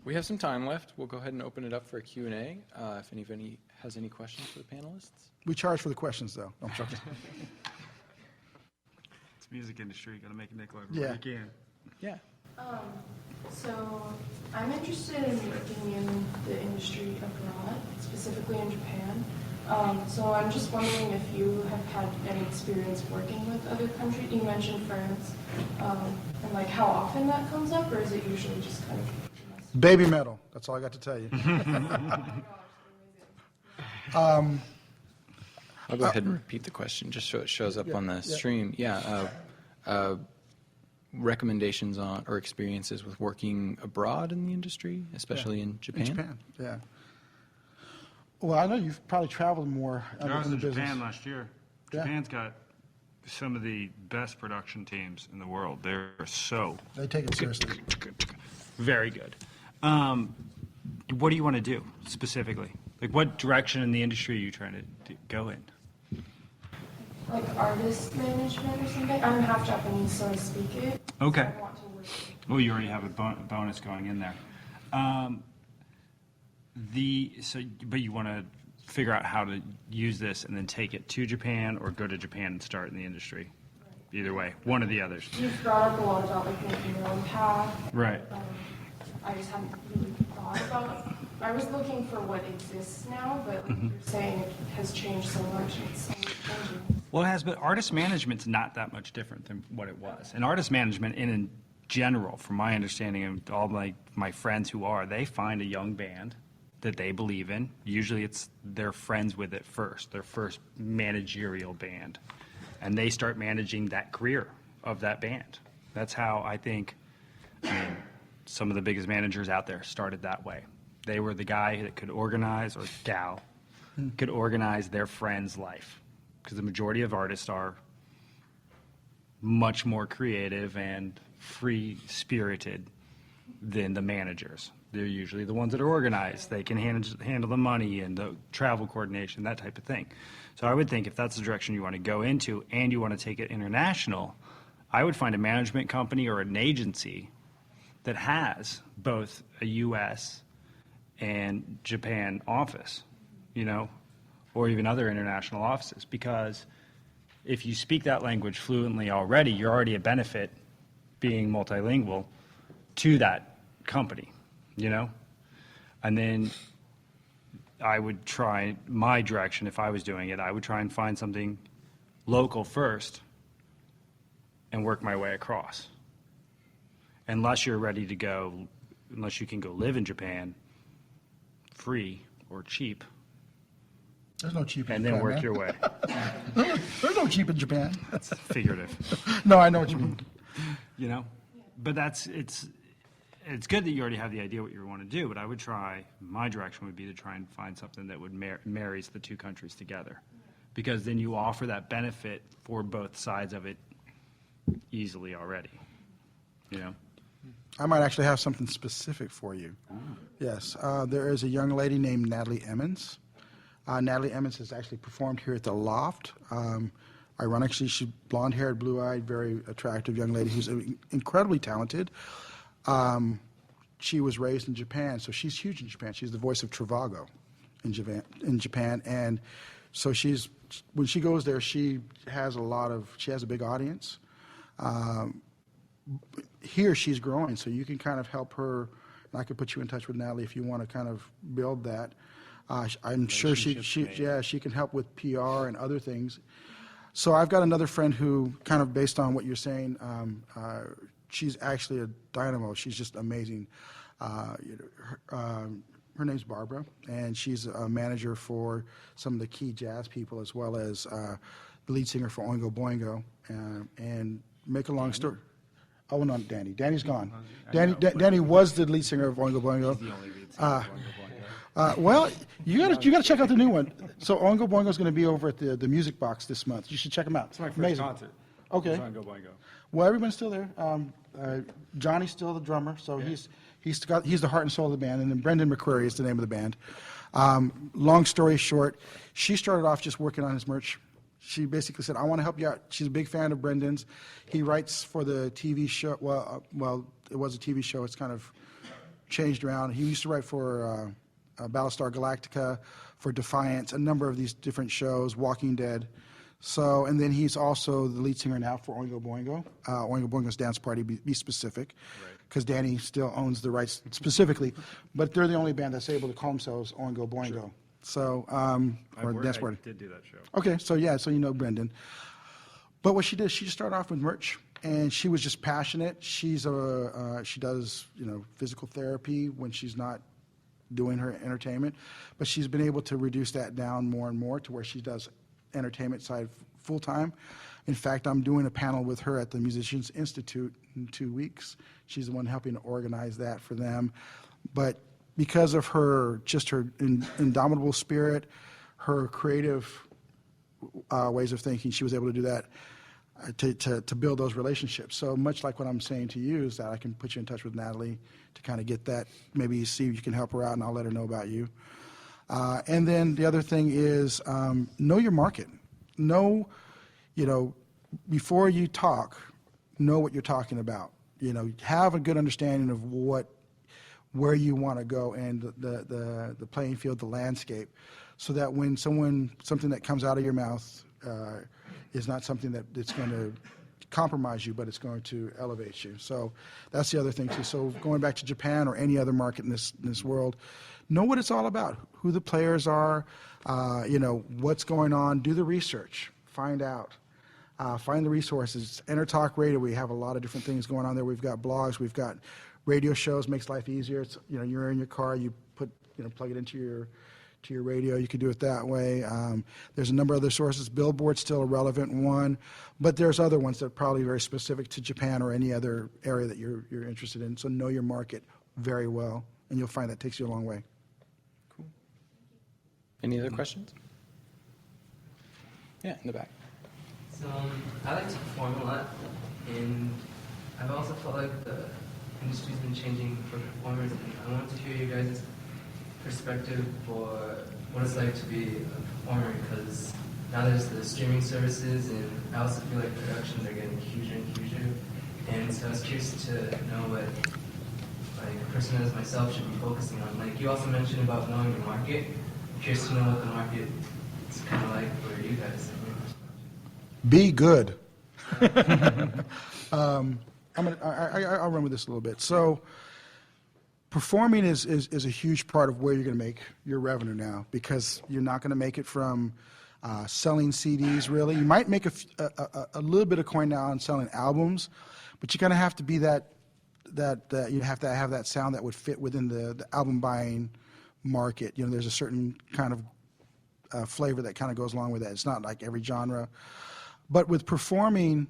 we have some time left. We'll go ahead and open it up for a Q&A. If anybody has any questions for the panelists. We charge for the questions, though. I'm joking. It's music industry. You got to make a nickel Yeah. everybody can. Yeah. So I'm interested in working in the industry abroad, specifically in Japan. So I'm just wondering if you have had any experience working with other countries. You mentioned France, and like how often that comes up, or is it usually just kind of Baby metal. That's all I got to tell you. I'll go ahead and repeat the question just so it shows up on the stream. Yeah. Recommendations on or experiences with working abroad in the industry, especially in Japan? In Japan, yeah. Well, I know you've probably traveled more I was in the in business. Japan last year. Yeah. Japan's got some of the best production teams in the world. They're so They take it seriously. very good. What do you want to do specifically? Like, what direction in the industry are you trying to go in? like artist management or something? I'm half Japanese, so I speak it. Okay. So I want to work. Well, you already have a bonus going in there. But you want to figure out how to use this and then take it to Japan, or go to Japan and start in the industry. Either way, one of the others. You've brought up a lot about like making your own path. Right. I just hadn't really thought about. I was looking for what exists now, but like you're saying it has changed so much. It's changing. Well, it has, but artist management's not that much different than what it was. And artist management, in general, from my understanding of all my friends who are, they find a young band that they believe in. Usually it's they're friends with it first, their first managerial band. And they start managing that career of that band. That's how I think some of the biggest managers out there started that way. They were the guy that could organize, or gal, could organize their friend's life. because the majority of artists are much more creative and free-spirited than the managers. They're usually the ones that are organized. They can handle the money and the travel coordination, that type of thing. So I would think if that's the direction you want to go into and you want to take it international, I would find a management company or an agency that has both a U.S. and Japan office, or even other international offices. Because if you speak that language fluently already, you're already a benefit being multilingual to that company, And then I would try, my direction, if I was doing it, I would try and find something local first and work my way across. Unless you're ready to go, unless you can go live in Japan free or cheap, There's no cheap in and Japan, then work man. your way. There's no cheap in Japan. That's figurative, No, I know what you mean. But it's good that you already have the idea what you want to do, but I would try, my direction would be to try and find something that would marries the two countries together. Because then you offer that benefit for both sides of it easily already, I might actually have something specific for you. Yes, there is a young lady named Natalie Emmons. Natalie Emmons has actually performed here at the Loft. Ironically, she's blonde-haired, blue-eyed, very attractive young lady who's incredibly talented. She was raised in Japan, so she's huge in Japan. She's the voice of Trivago in Japan, and so when she goes there, she has a big audience. Here she's growing, so you can kind of help her. And I could put you in touch with Natalie if you want to kind of build that. I'm sure she can help with PR and other things. So I've got another friend who, kind of based on what you're saying, she's actually a dynamo. She's just amazing. Her name's Barbara, and she's a manager for some of the key jazz people, as well as the lead singer for Oingo Boingo. And make a long story. Oh, no, Danny. Danny's gone. Danny was the lead singer of Oingo Boingo. He's the only lead singer of Oingo Boingo. Well, you gotta check out the new one. So Oingo Boingo is going to be over at the Music Box this month. You should check them out. It's my first Amazing. concert. Okay. It's Oingo Boingo. Well, everyone's still there. Johnny's still the drummer, so he's the heart and soul of the band. And then Brendan McCreary is the name of the band. Long story short, she started off just working on his merch. She basically said, "I want to help you out." She's a big fan of Brendan's. He writes for the TV show. Well, it was a TV show. It's kind of changed around. He used to write for Battlestar Galactica, for Defiance, a number of these different shows, Walking Dead. So, and then he's also the lead singer now for Oingo Boingo. Oingo Boingo's Dance Party, be specific, because Danny still owns the rights specifically. But they're the only band that's able to call themselves Oingo Boingo. Sure. So, or Dance Party. I did do that show. Okay, so yeah, so you know Brendan. But what she did, she just started off with merch, and she was just passionate. She does physical therapy when she's not doing her entertainment, but she's been able to reduce that down more and more to where she does entertainment side full time. In fact, I'm doing a panel with her at the Musicians Institute in 2 weeks. She's the one helping to organize that for them. But because of her indomitable spirit, her creative ways of thinking, she was able to do that to build those relationships. So much like what I'm saying to you is that I can put you in touch with Natalie to kind of get that, maybe see if you can help her out, and I'll let her know about you. And then the other thing is know your market. Know, before you talk, know what you're talking about. Have a good understanding of where you want to go and the playing field, the landscape, so that when something that comes out of your mouth is not something that's going to compromise you, but it's going to elevate you. So that's the other thing too. So going back to Japan or any other market in this world, know what it's all about, who the players are, what's going on, do the research, find out. Find the resources. EnterTalk Radio, we have a lot of different things going on there. We've got blogs, we've got radio shows, makes life easier. It's, you're in your car, you plug it into your radio. You can do it that way. There's a number of other sources. Billboard's still a relevant one, but there's other ones that are probably very specific to Japan or any other area that you're interested in. So know your market very well, and you'll find that takes you a long way. Cool. Any other questions? Yeah, in the back. So I like to perform a lot, and I've also felt like the industry's been changing for performers, and I wanted to hear you guys' perspective for what it's like to be a performer, because now there's the streaming services, and I also feel like productions are getting huger and huger, and so I was curious to know what like a person as myself should be focusing on. Like you also mentioned about knowing the market. I'm curious to know what the market is kind of like for you guys. Be good. I'll run with this a little bit. So performing is a huge part of where you're going to make your revenue now, because you're not going to make it from selling CDs, really. You might make a little bit of coin now on selling albums, but you're going to have to be that you have to have that sound that would fit within the album buying market. You know, there's a certain kind of flavor that kind of goes along with that. It's not like every genre. But with performing,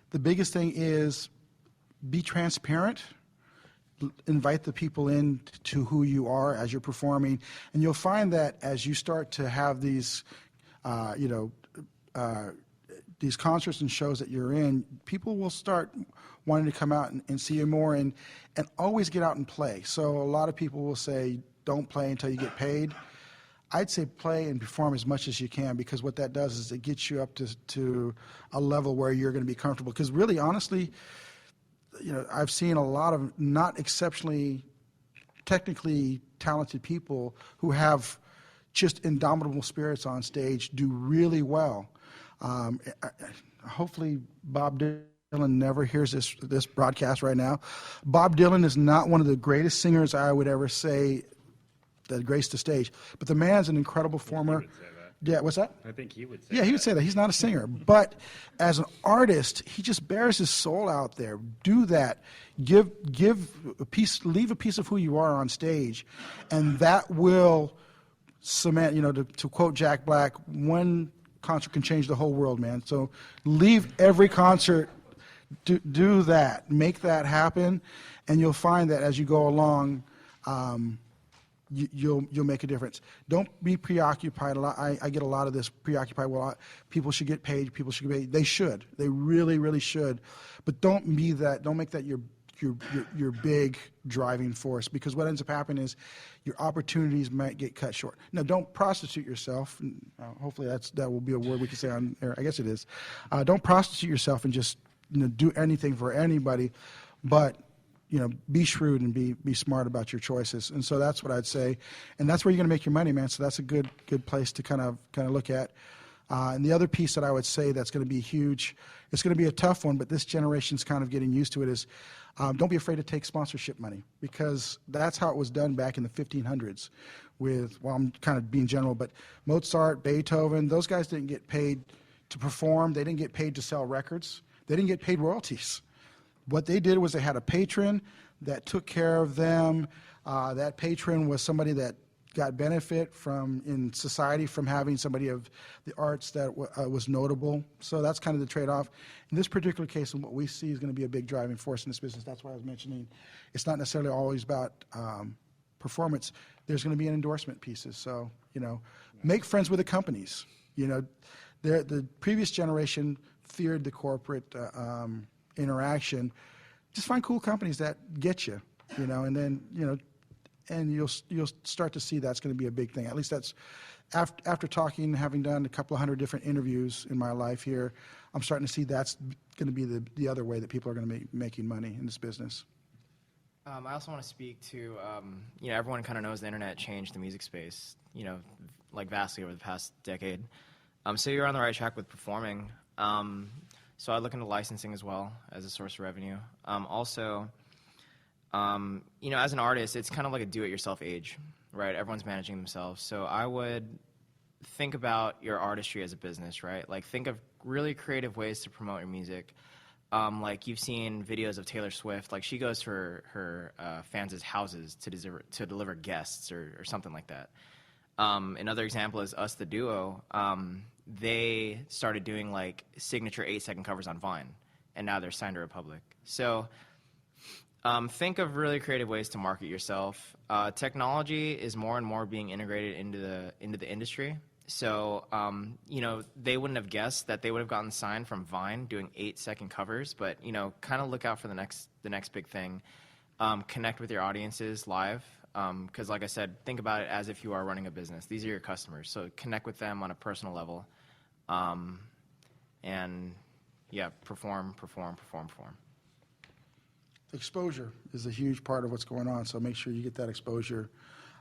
the biggest thing is be transparent. Invite the people in to who you are as you're performing, and you'll find that as you start to have these, these concerts and shows that you're in, people will start wanting to come out and see you more, and always get out and play. So a lot of people will say, don't play until you get paid. I'd say play and perform as much as you can, because what that does is it gets you up to a level where you're going to be comfortable. Because really, honestly, you know, I've seen a lot of not exceptionally technically talented people who have just indomitable spirits on stage do really well. Hopefully Bob Dylan never hears this broadcast right now. Bob Dylan is not one of the greatest singers I would ever say that graced the stage, but the man's an incredible performer. Yeah, what's that? I think he would say Yeah, he would say that. He's not a singer. But as an artist, he just bears his soul out there. Do that. Give a piece, leave a piece of who you are on stage, and that will cement, you know, to quote Jack Black, one concert can change the whole world, man. So leave every concert, do that. Make that happen, and you'll find that as you go along, you'll make a difference. Don't be preoccupied. I get a lot of this preoccupied. Well, people should get paid. People should get paid. They should. They really, really should. But don't be that. Don't make that your big driving force, because what ends up happening is your opportunities might get cut short. Now, don't prostitute yourself. Hopefully, that will be a word we can say on air. I guess it is. Don't prostitute yourself and just do anything for anybody, but be shrewd and be smart about your choices. And so that's what I'd say. And that's where you're going to make your money, man. So that's a good place to kind of look at. And the other piece that I would say that's going to be huge, it's going to be a tough one, but this generation's kind of getting used to it, is don't be afraid to take sponsorship money, because that's how it was done back in the 1500s with, well, I'm kind of being general, but Mozart, Beethoven, those guys didn't get paid to perform. They didn't get paid to sell records. They didn't get paid royalties. What they did was they had a patron that took care of them. That patron was somebody that got benefit in society from having somebody of the arts that was notable. So that's kind of the trade-off. In this particular case, and what we see is going to be a big driving force in this business. That's why I was mentioning it's not necessarily always about performance. There's going to be an endorsement pieces. So, make friends with the companies. The previous generation feared the corporate interaction. Just find cool companies that get you, and then and you'll start to see that's going to be a big thing. At least that's after talking, having done a couple of hundred different interviews in my life here, I'm starting to see that's going to be the other way that people are going to be making money in this business. I also want to speak to, everyone kind of knows the internet changed the music space, like vastly over the past decade. So you're on the right track with performing. So I look into licensing as well as a source of revenue. Also, as an artist, it's kind of like a do-it-yourself age, right? Everyone's managing themselves. So I would think about your artistry as a business, right? Like, think of really creative ways to promote your music. Like, you've seen videos of Taylor Swift. Like, she goes to her fans' houses to deliver guests or something like that. Another example is Us, the Duo. They started doing like signature 8-second covers on Vine, and now they're signed to Republic. So think of really creative ways to market yourself. Technology is more and more being integrated into the industry. So, they wouldn't have guessed that they would have gotten signed from Vine doing 8-second covers, but, kind of look out for the next big thing. Connect with your audiences live, because like I said, think about it as if you are running a business. These are your customers, so connect with them on a personal level. And, yeah, perform. Exposure is a huge part of what's going on, so make sure you get that exposure.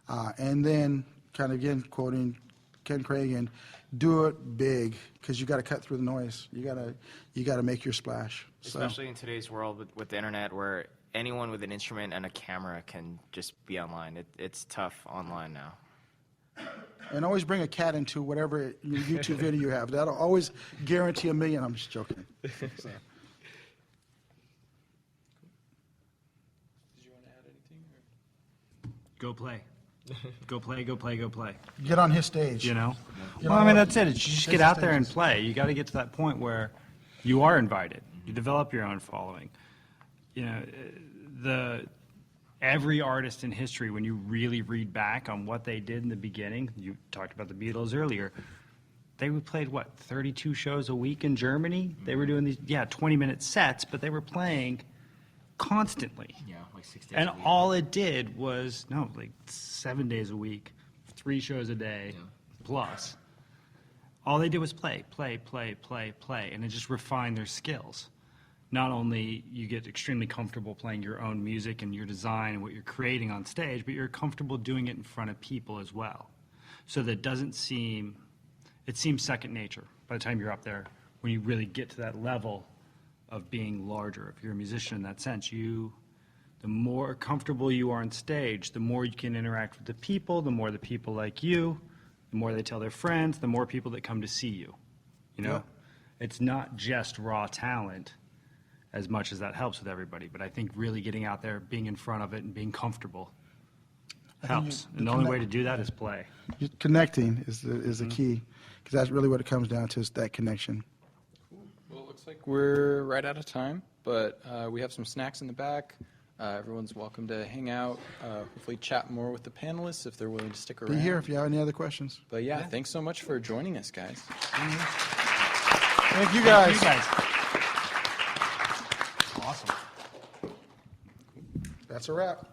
And then, kind of again, quoting Ken Cragen, do it big, because you got to cut through the noise. You got to make your splash. Especially in today's world with the internet, where anyone with an instrument and a camera can just be online. It's tough online now. And always bring a cat into whatever YouTube video you have. That'll always guarantee $1 million. I'm just joking. So. Did you want to add anything? Go play. Go play. Get on his stage. You know? You Well, know, I mean, that's it. You just get business out there and stages. play. You got to get to that point where you are invited. You develop your own following. You know, every artist in history, when you really read back on what they did in the beginning, you talked about the Beatles earlier, they played, 32 shows a week in Germany? They were doing these, 20-minute sets, but they were playing constantly. Yeah, like 6 days And a week. all it did was, 7 days a week, 3 shows a day, plus. All they did was play, and it just refined their skills. Not only you get extremely comfortable playing your own music and your design and what you're creating on stage, but you're comfortable doing it in front of people as well. So that it seems second nature by the time you're up there, when you really get to that level of being larger. If you're a musician in that sense, the more comfortable you are on stage, the more you can interact with the people, the more the people like you, the more they tell their friends, the more people that come to see you. You know? Yeah. It's not just raw talent, as much as that helps with everybody, but I think really getting out there, being in front of it, and being comfortable helps. And the only way to do that is play. Connecting is the key, because that's really what it comes down to, is that connection. Well, it looks like we're right out of time, but we have some snacks in the back. Everyone's welcome to hang out, hopefully chat more with the panelists if they're willing to stick around. Be here if you have any other questions. But yeah, thanks so much for joining us, guys. Thank you guys. You guys. Awesome. That's a wrap.